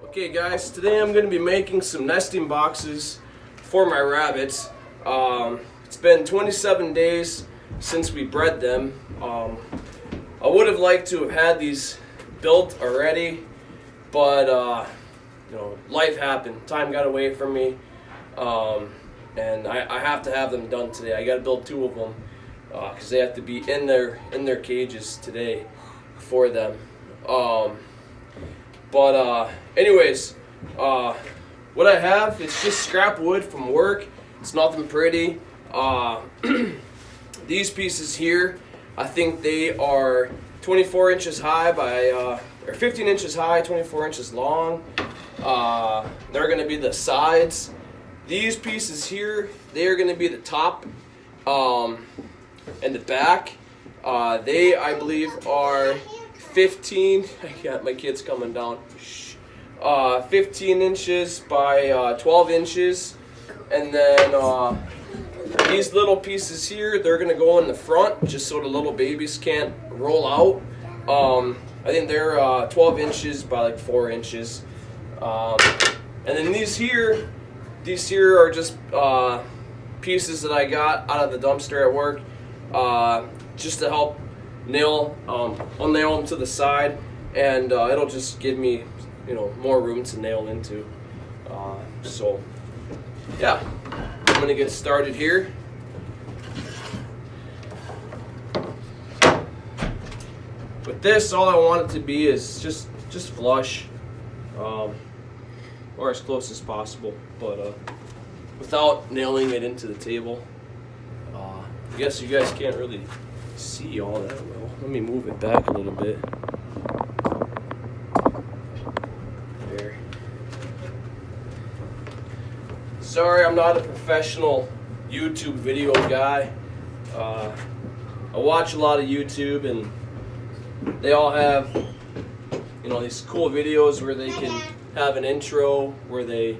Okay guys, today I'm going to be making some nesting boxes for my rabbits. It's been 27 days since we bred them. I would have liked to have had these built already, but life happened. Time got away from me, and I have to have them done today. I got to build 2 of them because they have to be in their cages today for them. Anyways, what I have is just scrap wood from work. It's nothing pretty. These pieces here, I think they are 24 inches high by, or 15 inches high, 24 inches long. They're going to be the sides. These pieces here, they are going to be the top and the back. They, I believe, are 15, my kid's coming down, 15 inches by 12 inches, and then these little pieces here, they're going to go in the front just so the little babies can't roll out. I think they're 12 inches by like 4 inches. And then these here are just pieces that I got out of the dumpster at work just to help I'll nail them to the side, and it'll just give me, more room to nail into. So, yeah, I'm gonna get started here. With this, all I want it to be is just flush, or as close as possible, but without nailing it into the table. I guess you guys can't really see all that well. Let me move it back a little bit. There. Sorry, I'm not a professional YouTube video guy. I watch a lot of YouTube, and they all have, these cool videos where they can have an intro, where they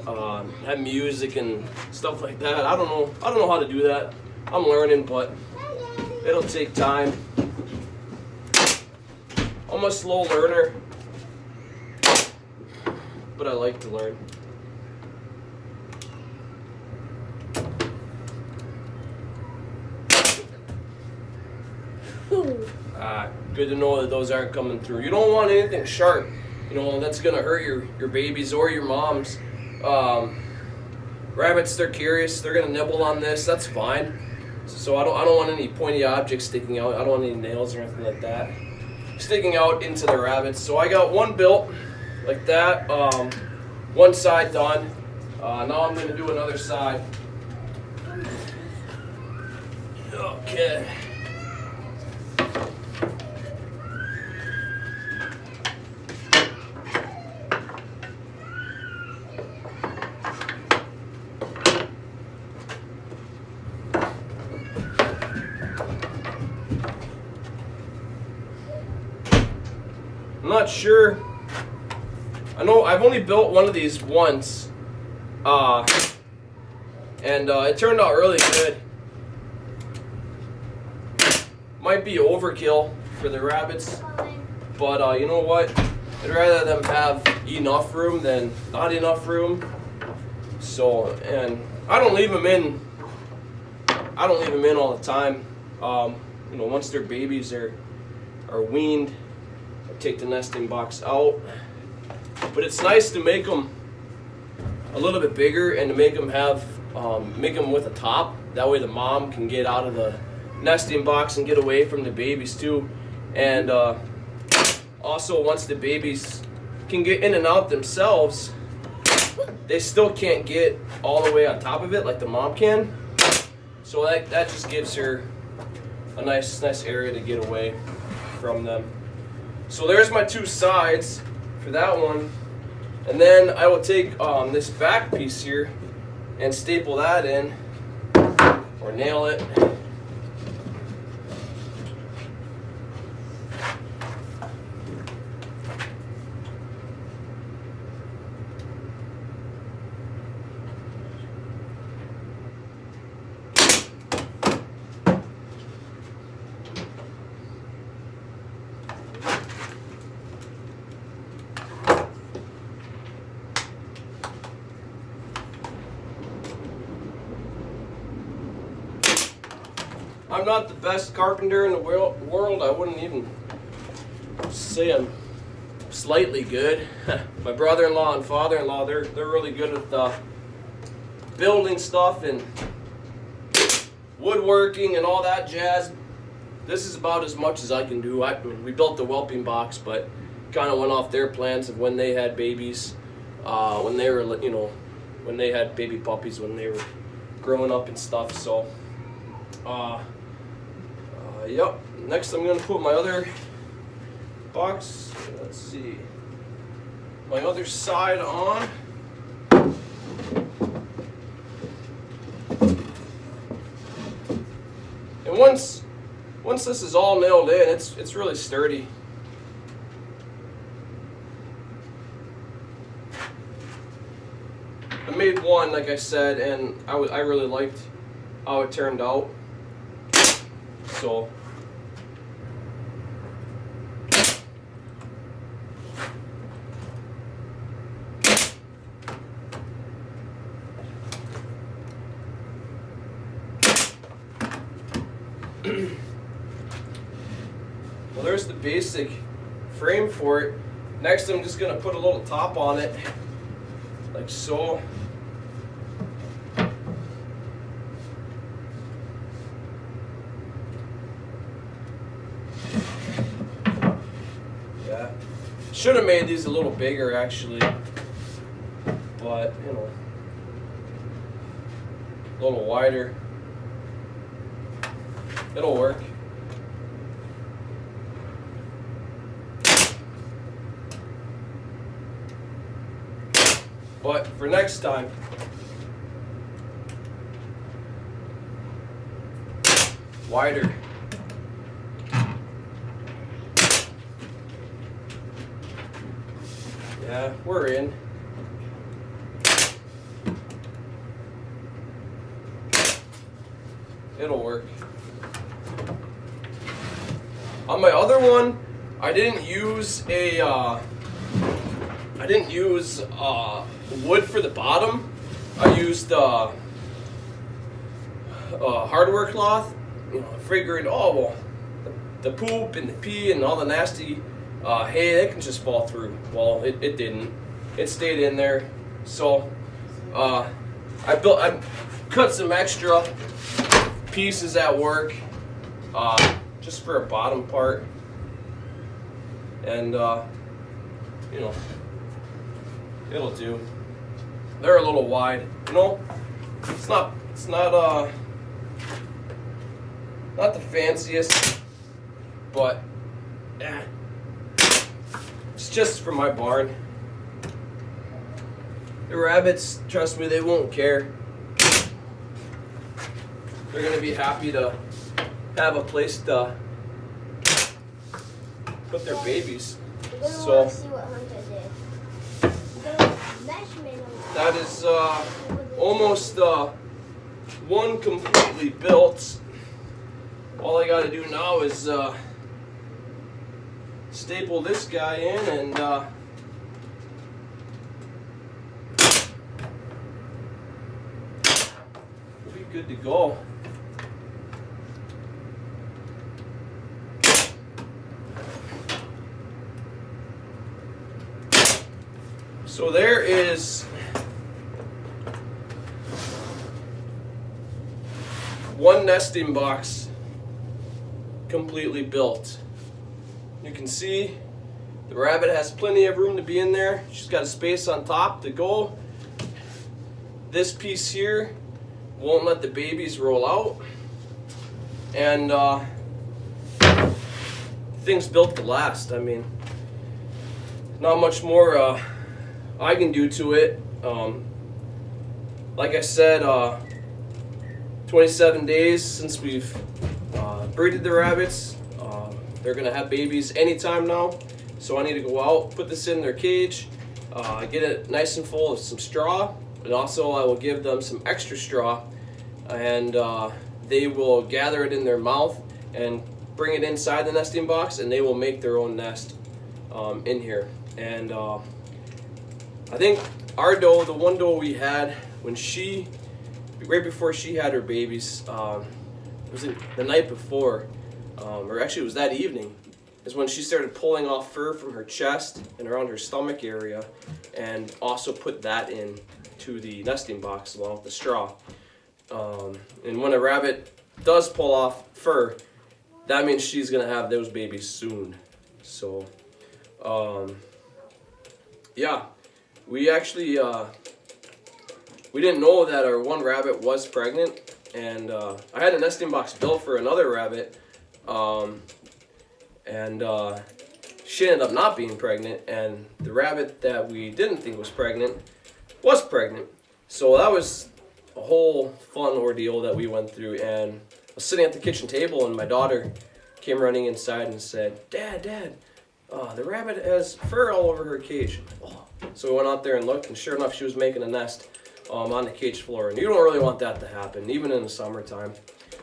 have music and stuff like that. I don't know how to do that. I'm learning, but it'll take time. I'm a slow learner, but I like to learn. Good to know that those aren't coming through. You don't want anything sharp, that's gonna hurt your babies or your moms. Rabbits, they're curious. They're gonna nibble on this. That's fine. So I don't want any pointy objects sticking out. I don't want any nails or anything like that sticking out into the rabbits. So I got one built like that. One side done. Now I'm going to do another side. Okay. I'm not sure. I know I've only built one of these once, and it turned out really good. Might be overkill for the rabbits, but you know what? I'd rather them have enough room than not enough room. So, and I don't leave them in all the time. Once their babies are weaned, take the nesting box out, but it's nice to make them a little bit bigger and to make them with a top. That way the mom can get out of the nesting box and get away from the babies too. And also, once the babies can get in and out themselves, they still can't get all the way on top of it like the mom can. So that just gives her a nice area to get away from them. So there's my 2 sides for that one, and then I will take this back piece here and staple that in, or nail it. I'm not the best carpenter in the world. I wouldn't even say I'm slightly good. My brother-in-law and father-in-law, they're really good at building stuff and woodworking and all that jazz. This is about as much as I can do. I mean, we built the whelping box, but kind of went off their plans of when they had babies, when they were, you know, when they had baby puppies, when they were growing up and stuff. So, yep. Next, I'm gonna put my other box. Let's see, my other side on. And once this is all nailed in, it's really sturdy. I made one, like I said, and I really liked how it turned out. So well, there's the basic frame for it. Next, I'm just gonna put a little top on it, like so. Yeah, should have made these a little bigger actually, but you know, a little wider. It'll work. But for next time, wider. Yeah, we're in. It'll work. On my other one, I didn't use wood for the bottom. I used hardware cloth. You know, I figured, oh well, the poop and the pee and all the nasty hay, that can just fall through. Well, it didn't. It stayed in there. So I cut some extra pieces at work, just for a bottom part, and you know, it'll do. They're a little wide, you know. It's not the fanciest, but yeah, it's just for my barn. The rabbits, trust me, they won't care. They're gonna be happy to have a place to put their babies. So that is almost one completely built. All I gotta do now is staple this guy in and we'll be good to go. So there is one nesting box completely built. You can see the rabbit has plenty of room to be in there. She's got a space on top to go. This piece here won't let the babies roll out. And thing's built to last. I mean, not much more I can do to it. Like I said, 27 days since we've breeded the rabbits. They're gonna have babies anytime now, so I need to go out, put this in their cage, get it nice and full of some straw, and also I will give them some extra straw, and they will gather it in their mouth and bring it inside the nesting box, and they will make their own nest in here. And I think our doe, the one doe we had, when right before she had her babies, was it the night before, or actually it was that evening, is when she started pulling off fur from her chest and around her stomach area, and also put that in to the nesting box along with the straw. And when a rabbit does pull off fur, that means she's gonna have those babies soon. So, yeah, we actually we didn't know that our one rabbit was pregnant, and I had a nesting box built for another rabbit, and she ended up not being pregnant, and the rabbit that we didn't think was pregnant was pregnant. So that was a whole fun ordeal that we went through, and I was sitting at the kitchen table, and my daughter came running inside and said, Dad, the rabbit has fur all over her cage. Oh. So we went out there and looked, and sure enough, she was making a nest on the cage floor. And you don't really want that to happen, even in the summertime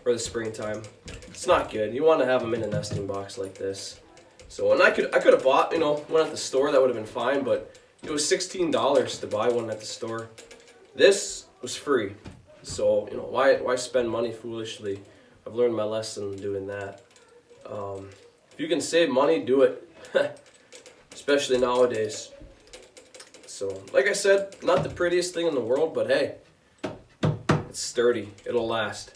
or the springtime. It's not good. You want to have them in a nesting box like this. So, and I could have bought, one at the store. That would have been fine, but it was $16 to buy one at the store. This was free. So, why spend money foolishly? I've learned my lesson doing that. If you can save money, do it. Especially nowadays. So, like I said, not the prettiest thing in the world, but hey, it's sturdy. It'll last.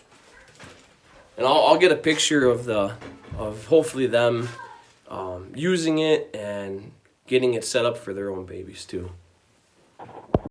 And I'll get a picture of hopefully them using it and getting it set up for their own babies too.